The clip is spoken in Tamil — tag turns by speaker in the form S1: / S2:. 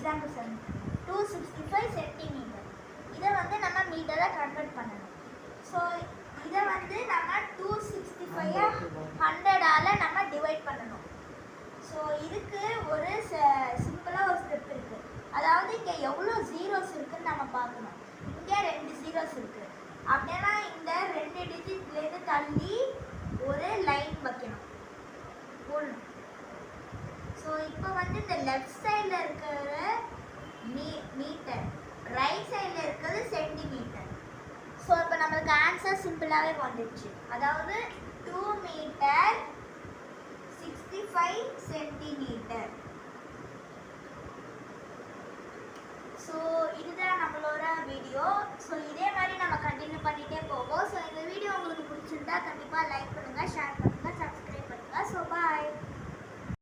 S1: Example 265 centimetre. இதை வந்து நம்ம மீட்டரை கன்வெர்ட் பண்ணணும். ஸோ இதை வந்து நம்ம 265 100ஆல் நம்ம டிவைட் பண்ணணும். ஸோ இதுக்கு ஒரு சிம்பிளாக ஒரு ஸ்டெப் இருக்குது. அதாவது இங்கே எவ்வளோ ஜீரோஸ் இருக்குதுன்னு நம்ம பார்க்கணும். இங்கே 2 ஜீரோஸ் இருக்குது அப்படின்னா இந்த 2 டிஜிட்லேருந்து தள்ளி ஒரு லைன் வைக்கணும் போடணும். ஸோ இப்போ வந்து இந்த லெஃப்ட் சைடில் இருக்கிற மீட்டர், ரைட் சைடில் இருக்கிறது சென்டிமீட்டர். ஸோ இப்போ நம்மளுக்கு ஆன்சர் சிம்பிளாகவே வந்துடுச்சு. அதாவது 2 மீட்டர் 65 சென்டிமீட்டர். ஸோ இதுதான் நம்மளோட வீடியோ. ஸோ இதே மாதிரி நம்ம கண்டினியூ பண்ணிகிட்டே போவோம். ஸோ இந்த வீடியோ உங்களுக்கு பிடிச்சிருந்தா கண்டிப்பாக லைக்